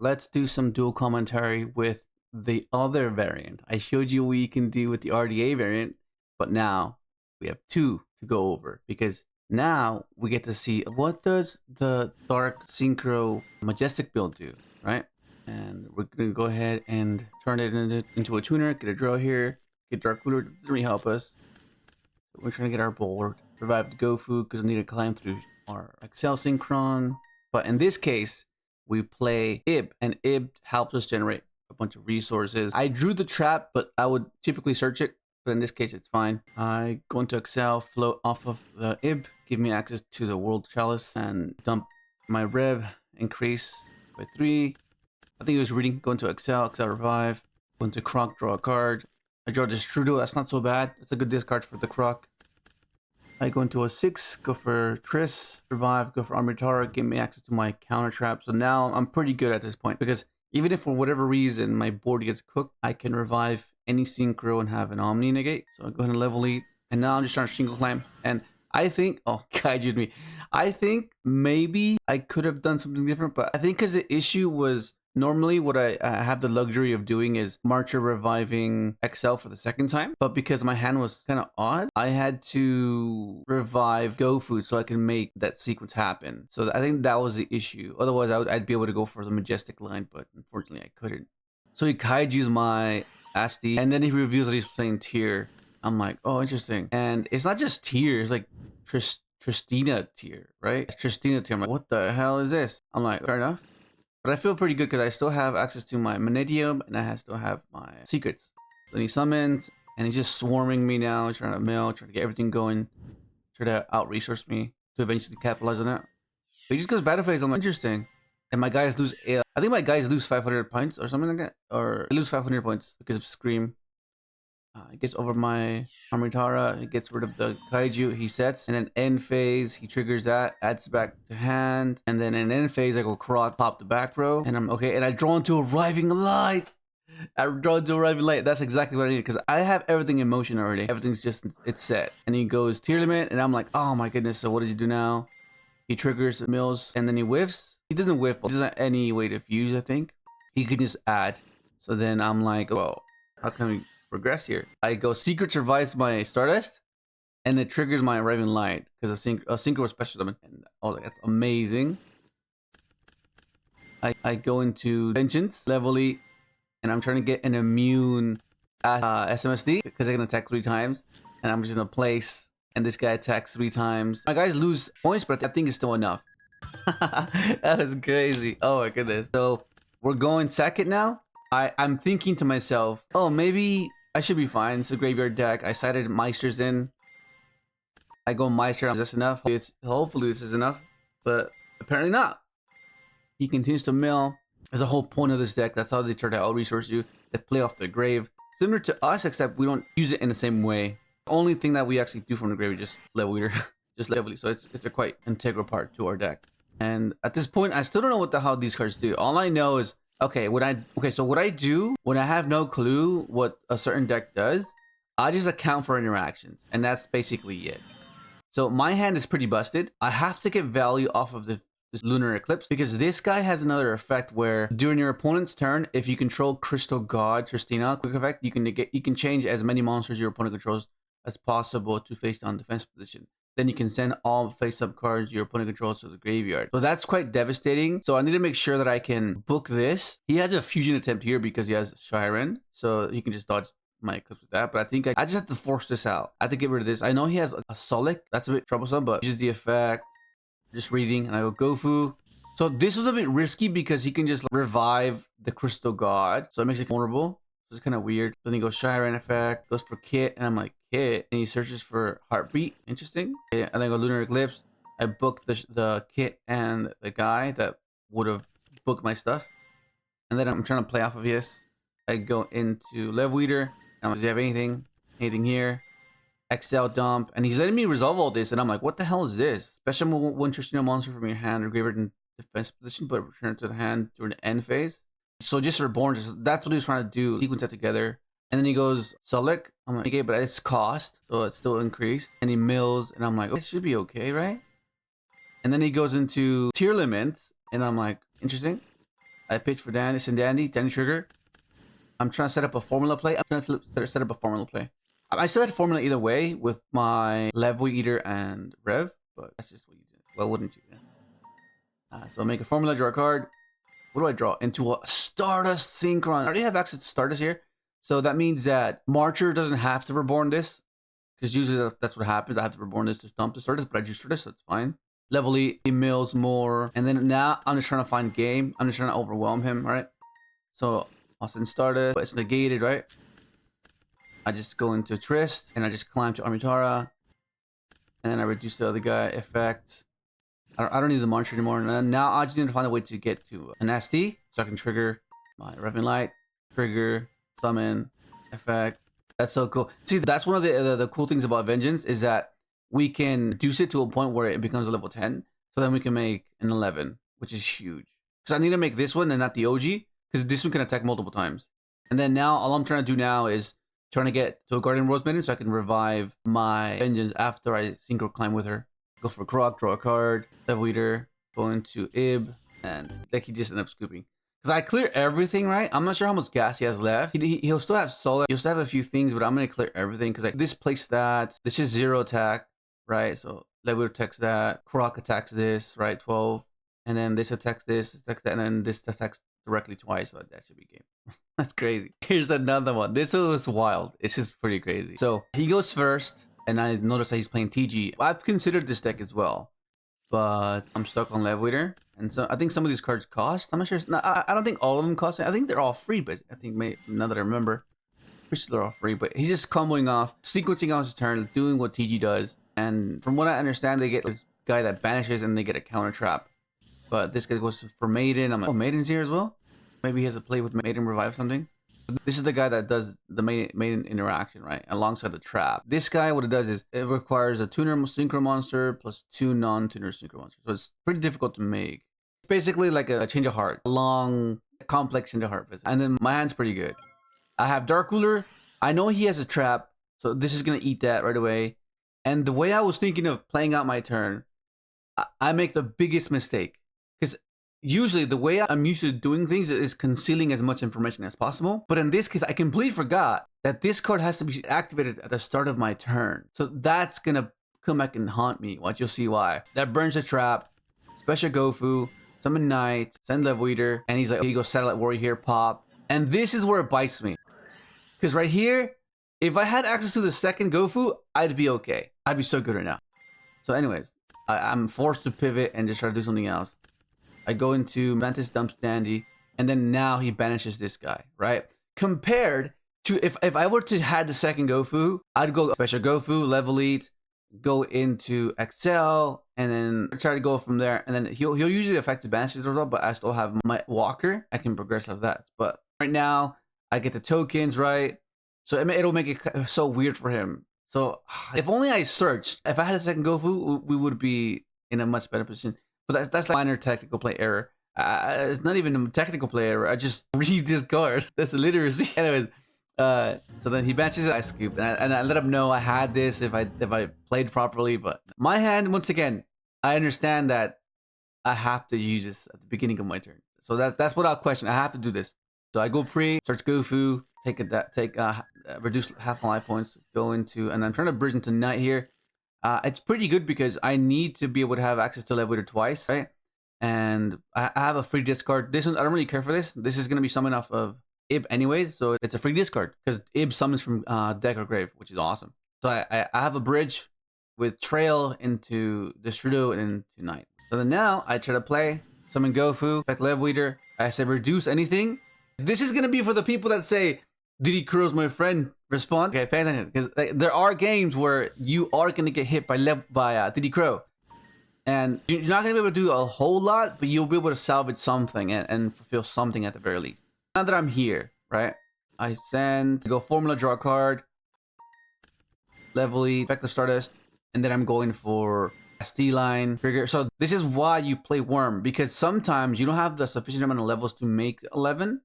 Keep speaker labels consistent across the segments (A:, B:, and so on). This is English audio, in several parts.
A: let's do some dual commentary with the other variant. I showed you what you can do with the RDA variant, but now we have two to go over because now we get to see what does the Dark Synchro Majestic build do, right? And we're gonna go ahead and turn it into a tuner, get a drill here, get Dark Cooler, doesn't really help us. We're trying to get our board, revive the GoFu because we need to climb through our Excel Synchron. But in this case, we play Ib, and Ib helps us generate a bunch of resources. I drew the trap, but I would typically search it. But in this case, it's fine. I go into Excel, float off of the Ib, give me access to the World Chalice, and dump my Rev, increase by 3. I think it was reading. Go into Excel revive, go into Croc, draw a card. I draw this Trudeau, that's not so bad. It's a good discard for the Croc. I go into a 6, go for Triss, revive, go for Armitara, give me access to my counter trap. So now I'm pretty good at this point because even if for whatever reason my board gets cooked, I can revive any synchro and have an Omni negate. So I go ahead and level 8. And now I'm just trying to shingle climb. And I think, oh, guide me. I think maybe I could have done something different, but I think because the issue was normally what I have the luxury of doing is Marcher reviving XL for the second time. But because my hand was kind of odd, I had to revive GoFu so I can make that sequence happen. So I think that was the issue. Otherwise, I'd be able to go for the Majestic line, but unfortunately I couldn't. So he kaiju's my Asti, and then he reveals that he's playing Tear. I'm like, oh, interesting. And it's not just Tear, it's like Tristina Tear, right? Tristina Tear. I'm like, what the hell is this? I'm like, fair enough. But I feel pretty good because I still have access to my Manedium and I still have my secrets. Then he summons and he's just swarming me now. He's trying to mill, trying to get everything going, try to out-resource me to eventually capitalize on that. But he just goes battle phase. I'm like, interesting. And my guys lose, I think my guys lose 500 points or something like that. Or they lose 500 points because of Scream. It gets over my Armitara, it gets rid of the Kaiju, he sets, and then end phase, he triggers that, adds back to hand, and then in end phase, I go Croc, pop the back row, and I'm okay, and I draw into Arriving Light! That's exactly what I need, because I have everything in motion already. Everything's just, it's set. And he goes Tearlament, and I'm like, oh my goodness, so what does he do now? He triggers mills, and then he whiffs. He doesn't whiff, but he doesn't have any way to fuse, I think. He could just add. So then I'm like, well, how can we progress here? I go Secret survives my Stardust, and it triggers my Arriving Light because a synchro special summon. And oh, that's amazing. I go into Vengeance, level 8, and I'm trying to get an immune SMSD because I can attack 3 times, and I'm just gonna place, and this guy attacks 3 times. My guys lose points, but I think it's still enough. That was crazy. Oh my goodness. So we're going second now. I'm thinking to myself, oh, maybe I should be fine. It's a graveyard deck. I cited Meisters in. I go Meister. Is this enough? Hopefully this is enough. But apparently not. He continues to mill. There's a whole point of this deck. That's how they try to out-resource you. They play off the grave. Similar to us, except we don't use it in the same way. The only thing that we actually do from the grave is just level eater. Just level. So it's a quite integral part to our deck. And at this point, I still don't know what the hell these cards do. All I know is, okay, so what I do when I have no clue what a certain deck does, I just account for interactions, and that's basically it. So my hand is pretty busted. I have to get value off of this Lunar Eclipse because this guy has another effect where during your opponent's turn, if you control Crystal God Tristina, quick effect, you can change as many monsters your opponent controls as possible to face down defense position. Then you can send all face-up cards your opponent controls to the graveyard. So that's quite devastating. So I need to make sure that I can book this. He has a fusion attempt here because he has Shiren. So he can just dodge my Eclipse with that. But I think I just have to force this out. I have to get rid of this. I know he has a Solic. That's a bit troublesome, but just the effect. Just reading. And I go GoFu. So this was a bit risky because he can just revive the Crystal God. So it makes it vulnerable. So it's kind of weird. Then he goes Shiren effect. Goes for Kit. And I'm like, Kit, and he searches for Heartbeat. Interesting. Yeah, and then I go Lunar Eclipse. I booked the Kit and the guy that would have booked my stuff. And then I'm trying to play off of this. I go into Level Eater. Does he have anything? Anything here? XL dump. And he's letting me resolve all this. And I'm like, what the hell is this? Special one Tristina monster from your hand or graveyard in defense position, but return to the hand during the end phase. So just reborn. That's what he was trying to do. Sequence that together. And then he goes Solic. I'm like, okay, but it's cost, so it's still increased. And he mills, and I'm like, oh, this should be okay, right? And then he goes into Tearlament, and I'm like, interesting. I pitch for Dandy, Dandy trigger. I'm trying to set up a formula play. I'm trying to set up a formula play. I still had formula either way with my Level Eater and Rev, but that's just what you do. Well, wouldn't you? Yeah. So make a formula, draw a card. What do I draw? Into a Stardust Synchron. I already have access to Stardust here. So that means that Marcher doesn't have to reborn this. Because usually that's what happens. I have to reborn this to stomp the Stardust, but I do Stardust, so it's fine. Level E, he mills more. And then now I'm just trying to find game. I'm just trying to overwhelm him, right? So I'll send Stardust, but it's negated, right? I just go into Trist, and I just climb to Armitara. And then I reduce the other guy effect. I don't need the Marcher anymore. And now I just need to find a way to get to an SD, so I can trigger my Revenant Light, trigger, summon, effect. That's so cool. See, that's one of the cool things about Vengeance is that we can reduce it to a point where it becomes a level 10. So then we can make an 11, which is huge. Because I need to make this one and not the OG, because this one can attack multiple times. And then now, all I'm trying to do now is trying to get to a Guardian Rose Maiden so I can revive my Vengeance after I synchro climb with her. Go for Croc, draw a card, Level Eater, go into Ib, and like he just ended up scooping. Because I clear everything, right? I'm not sure how much gas he has left. He'll still have Solar. He'll still have a few things, but I'm going to clear everything. Because like this place that. This is 0 attack, right? So Level Eater attacks that. Croc attacks this, right? 12. And then this attacks this, attacks that. And then this attacks directly twice. So that should be game. That's crazy. Here's another one. This was wild. It's just pretty crazy. So he goes first. And I noticed that he's playing TG. I've considered this deck as well. But I'm stuck on Level Eater. And so I think some of these cards cost. I'm not sure. I don't think all of them cost. I think they're all free, but I think now that I remember, pretty sure they're all free. But he's just comboing off, sequencing on his turn, doing what TG does. And from what I understand, they get this guy that banishes and they get a counter trap. But this guy goes for Maiden. I'm like, oh, Maiden's here as well? Maybe he has a play with Maiden Revive something. This is the guy that does the main interaction, right? Alongside the trap. This guy, what it does is it requires a tuner synchro monster plus 2 non-tuner synchro monsters. So it's pretty difficult to make. It's basically like a change of heart, a long, complex change of heart. And then my hand's pretty good. I have Dark Ruler. I know he has a trap, so this is gonna eat that right away. And the way I was thinking of playing out my turn, I make the biggest mistake. Because usually the way I'm used to doing things is concealing as much information as possible. But in this case, I completely forgot that this card has to be activated at the start of my turn. So that's gonna come back and haunt me. Watch, you'll see why. That burns the trap, special Gofu, summon Knight, send Level Eater, and he's like, here you go, Satellite Warrior here, pop. And this is where it bites me. Because right here, if I had access to the second Gofu, I'd be okay. I'd be so good right now. So anyways, I'm forced to pivot and just try to do something else. I go into Mantis dumps Dandy, and then now he banishes this guy, right? Compared to if I were to had the second Gofu, I'd go special Gofu, Level Eat, go into Excel, and then try to go from there. And then he'll usually affect the banishes as well, but I still have my Walker. I can progress like that. But right now, I get the tokens, right? So it'll make it so weird for him. So if only I searched, if I had a second Gofu, we would be in a much better position. But that's like minor technical play error. It's not even a technical play error. I just read this card. That's illiteracy. Anyways, so then he banishes it. I scoop and I let him know I had this if I played properly. But my hand, once again, I understand that I have to use this at the beginning of my turn. So that's without question. I have to do this. So I go pre, search Gofu, reduce half my life points, go into, and I'm trying to bridge into Knight here. It's pretty good because I need to be able to have access to Level Eater twice, right? And I have a free discard. This one, I don't really care for this. This is going to be summoned off of Ib anyways, so it's a free discard because Ib summons from deck or grave, which is awesome. So I have a bridge with Trail into Destrudo and into Knight. So then now I try to play, summon Gofu, effect Level Eater. I say reduce anything. This is going to be for the people that say, Diddy Crow's my friend. Respond. Okay, pay attention. Because there are games where you are going to get hit by Diddy Crow. And you're not going to be able to do a whole lot, but you'll be able to salvage something and fulfill something at the very least. Now that I'm here, right? I go formula, draw a card. Level E, effect the Stardust. And then I'm going for SD line trigger. So this is why you play Worm. Because sometimes you don't have the sufficient amount of levels to make 11.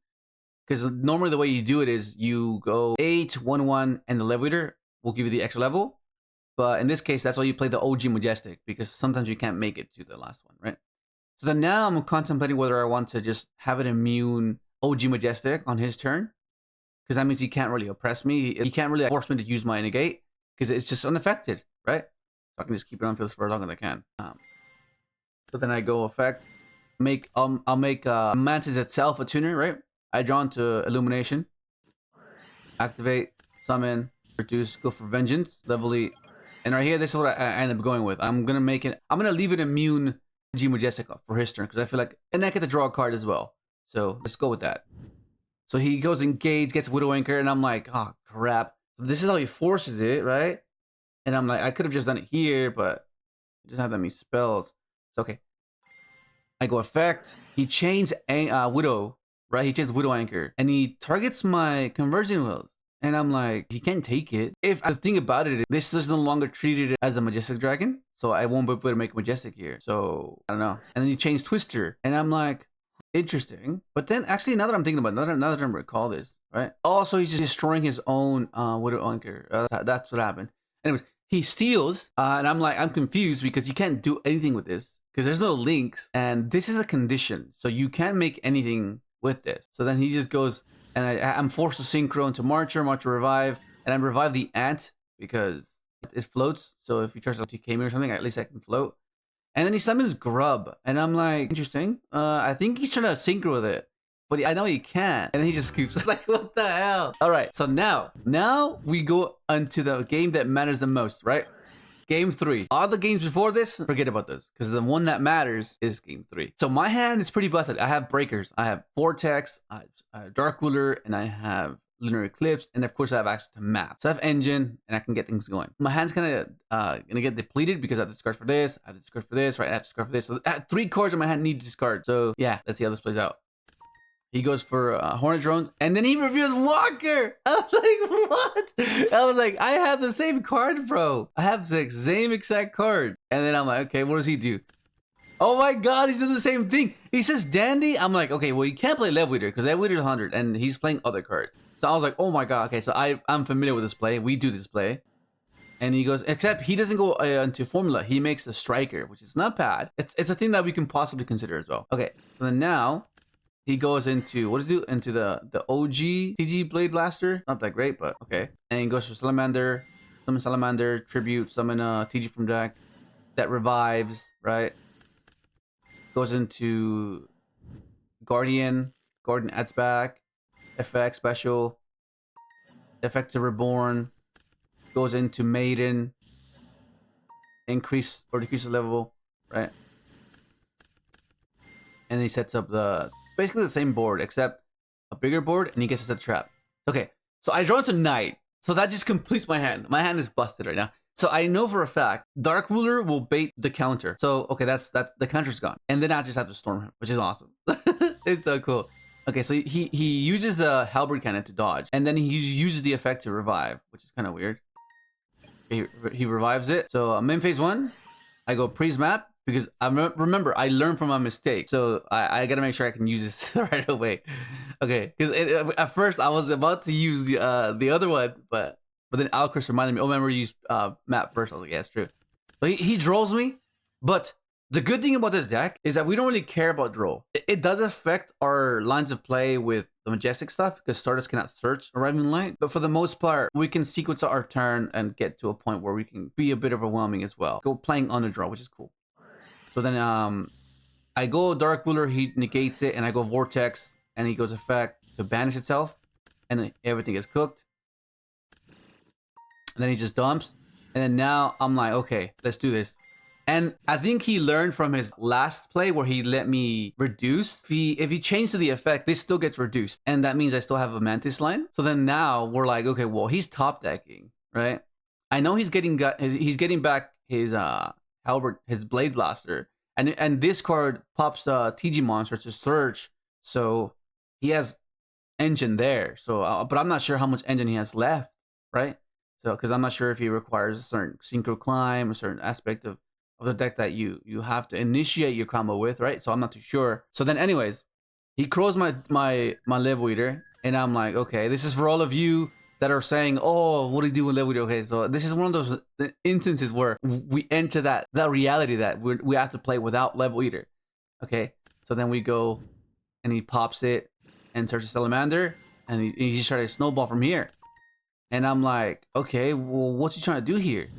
A: Because normally the way you do it is you go 8, 1, 1, and the Level Eater will give you the extra level. But in this case, that's why you play the OG Majestic, because sometimes you can't make it to the last one, right? So then now I'm contemplating whether I want to just have an immune OG Majestic on his turn, because that means he can't really oppress me. He can't really force me to use my negate because it's just unaffected, right? So I can just keep it on field for as long as I can. So then I go effect, I'll make Mantis itself a tuner, right? I draw into Illumination, activate, summon, reduce, go for Vengeance, level 8. And right here, this is what I end up going with. I'm gonna leave it immune G Majestic for his turn because I feel like, and I get to draw a card as well. So let's go with that. So he goes engage, gets Widow Anchor, and I'm like, oh crap. So this is how he forces it, right? And I'm like, I could have just done it here, but I just have that many spells. So okay. I go effect. He chains Widow, right? He chains Widow Anchor, and he targets my conversion wheels. And I'm like, he can't take it. If I think about it, this is no longer treated as a Majestic Dragon, so I won't be able to make a Majestic here. So I don't know. And then he chains Twister, and I'm like, interesting. But then actually, now that I'm thinking about it, now that I recall this, right? Also, he's just destroying his own Widow Anchor. That's what happened. Anyways, he steals, and I'm like, I'm confused because you can't do anything with this because there's no links, and this is a condition, so you can't make anything with this. So then he just goes, and I'm forced to synchro into Marcher revive, and I revive the ant because it floats. So if you charge like 2k or something, at least I can float. And then he summons Grub, and I'm like, interesting. I think he's trying to synchro with it, but I know he can't. And then he just scoops. It's like, what the hell? All right, so now we go into the game that matters the most, right? Game 3. All the games before this, forget about this, because the one that matters is game 3. So my hand is pretty busted. I have breakers. I have Vortex, I have Dark Ruler, and I have Lunar Eclipse, and of course I have access to map. So I have Engine, and I can get things going. My hand's kind of gonna get depleted because I have to discard for this, I have to discard for this, right? I have to discard for this. So 3 cards in my hand need to discard. So yeah, let's see how this plays out. He goes for Hornet Drones, and then he reveals Walker. I was like, what? I was like, I have the same card, bro. I have the same exact card. And then I'm like, okay, what does he do? Oh my god, he's doing the same thing. He says Dandy. I'm like, okay, well, he can't play Lev Weeder because Lev Weeder's 100, and he's playing other cards. So I was like, oh my god, okay, so I'm familiar with this play. We do this play. And he goes, except he doesn't go into Formula. He makes a Striker, which is not bad. It's a thing that we can possibly consider as well. Okay, so then now he goes into, what does he do? Into the OG TG Blade Blaster. Not that great, but okay. And he goes for Salamander, summon Salamander, tribute, summon TG from deck. That revives, right? Goes into Guardian. Guardian adds back. Effect special. Effect to Reborn. Goes into Maiden. Increase or decrease the level, right? And he sets up basically the same board, except a bigger board, and he gets to set trap. Okay, so I draw into Knight. So that just completes my hand. My hand is busted right now. So I know for a fact, Dark Ruler will bait the counter. So, okay, that's the counter's gone. And then I just have to storm him, which is awesome. It's so cool. Okay, so he uses the Halberd Cannon to dodge. And then he uses the effect to revive, which is kind of weird. He revives it. So main phase 1, I go Priest Map. Because I remember, I learned from my mistake. So I gotta make sure I can use this right away. Okay, because at first I was about to use the other one, but then Alcris reminded me, oh, remember you use map first. I was like, yeah, it's true. So he draws me, but the good thing about this deck is that we don't really care about draw. It does affect our lines of play with the Majestic stuff because starters cannot search Arriving Light. But for the most part, we can sequence our turn and get to a point where we can be a bit overwhelming as well. Go playing on the draw, which is cool. So then I go Dark Ruler, he negates it, and I go Vortex, and he goes effect to banish itself, and then everything is cooked. And then he just dumps, and then now I'm like, okay, let's do this. And I think he learned from his last play where he let me reduce. If he changed to the effect, this still gets reduced, and that means I still have a Mantis line. So then now we're like, okay, well, he's top decking, right? I know he's getting back his Halberd, his Blade Blaster, and this card pops TG monster to search, so he has engine there. So, but I'm not sure how much engine he has left, right? So, because I'm not sure if he requires a certain synchro climb, a certain aspect of the deck that you have to initiate your combo with, right? So I'm not too sure. So then, anyways, he crows my Lev Weeder, and I'm like, okay, this is for all of you that are saying, oh, what do you do with Lev Weeder? Okay, so this is one of those instances where we enter that reality that we have to play without Lev Weeder. Okay, so then we go, and he pops it and searches Salamander, and he just started to snowball from here. And I'm like, okay, well, what's he trying to do here?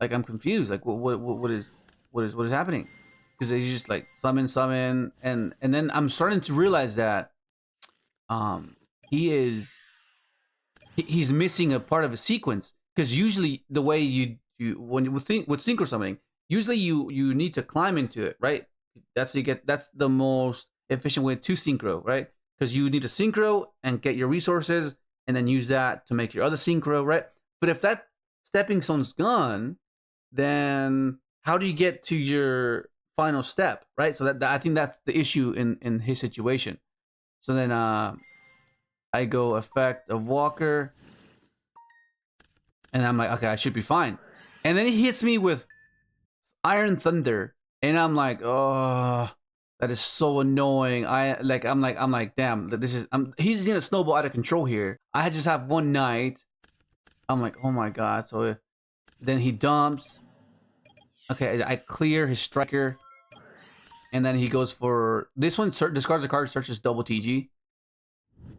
A: Like, I'm confused. Like, what is happening? Because he's just like summon, and then I'm starting to realize that he's missing a part of a sequence. Because usually the way you when you think with synchro summoning, usually you need to climb into it, right? That's the most efficient way to synchro, right? Because you need to synchro and get your resources, and then use that to make your other synchro, right? But if that stepping stone's gone, then how do you get to your final step, right? So that I think that's the issue in his situation. So then I go effect of Walker, and I'm like, okay, I should be fine. And then he hits me with Iron Thunder, and I'm like, oh, that is so annoying. I'm like, damn, this is he's gonna snowball out of control here. I just have one night. I'm like, oh my god. So then he dumps. Okay, I clear his striker, and then he goes for this one. Discards a card, searches double TG,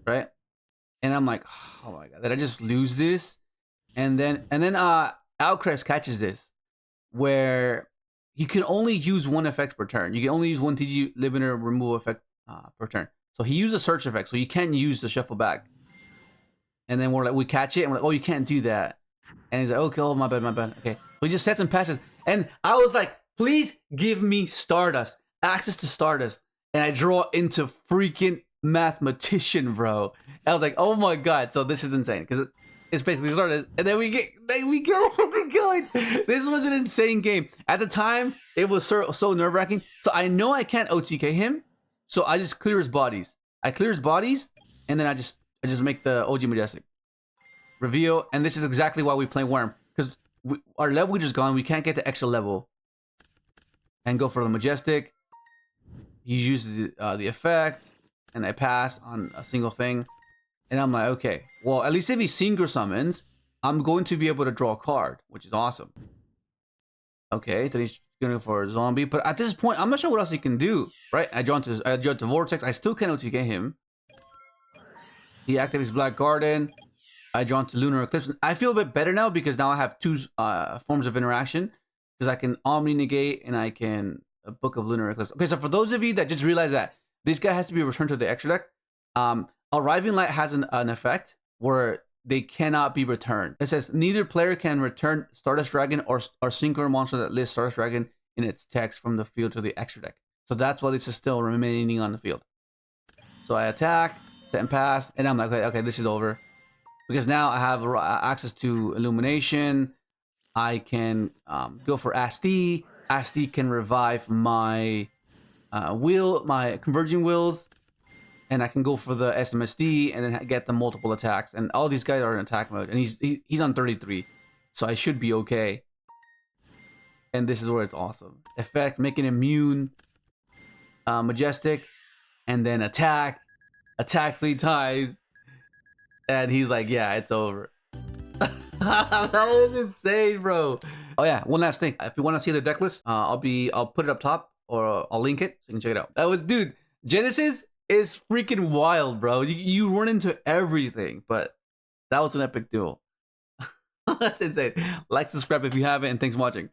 A: right? And I'm like, oh my god, did I just lose this? And then Outcrest catches this, where you can only use one effect per turn. You can only use one TG limiter removal effect per turn. So he used a search effect, so you can't use the shuffle back. And then we catch it, and we're like, oh, you can't do that. And he's like, okay, oh, my bad. Okay. So he just sets and passes. And I was like, please give me Stardust, access to Stardust. And I draw into freaking Mathematician, bro. I was like, oh my god. So this is insane, because it's basically Stardust. And then we go, oh my god. This was an insane game. At the time, it was so nerve-wracking. So I know I can't OTK him. So I just clear his bodies. I clear his bodies, and then I just make the OG Majestic. Reveal, and this is exactly why we play Worm. Because our level just gone, we can't get the extra level. And go for the Majestic. He uses the effect, and I pass on a single thing. And I'm like, okay, well, at least if he synchro summons, I'm going to be able to draw a card, which is awesome. Okay, then he's going for a zombie. But at this point, I'm not sure what else he can do, right? I draw to Vortex. I still can't OTK him. He activates Black Garden. I draw to Lunar Eclipse. I feel a bit better now, because now I have two forms of interaction. Because I can Omni Negate, and I can a Book of Lunar Eclipse. Okay, so for those of you that just realized that this guy has to be returned to the extra deck, Arriving Light has an effect where they cannot be returned. It says neither player can return Stardust Dragon or Synchro monster that lists Stardust Dragon in its text from the field to the extra deck. So that's why this is still remaining on the field. So I attack, set and pass, and I'm like, okay, this is over. Because now I have access to Illumination. I can go for Asti. Asti can revive my my Converging Wills. And I can go for the SMSD and then get the multiple attacks. And all these guys are in attack mode. And he's on 33. So I should be okay. And this is where it's awesome. Effect, make it immune. Majestic. And then attack. Attack 3 times. And he's like, yeah, it's over. That was insane, bro. Oh yeah, one last thing. If you want to see the deck list, I'll put it up top, or I'll link it so you can check it out. That was, dude, Genesys is freaking wild, bro. You run into everything, but that was an epic duel. That's insane. Like, subscribe if you haven't, and thanks for watching.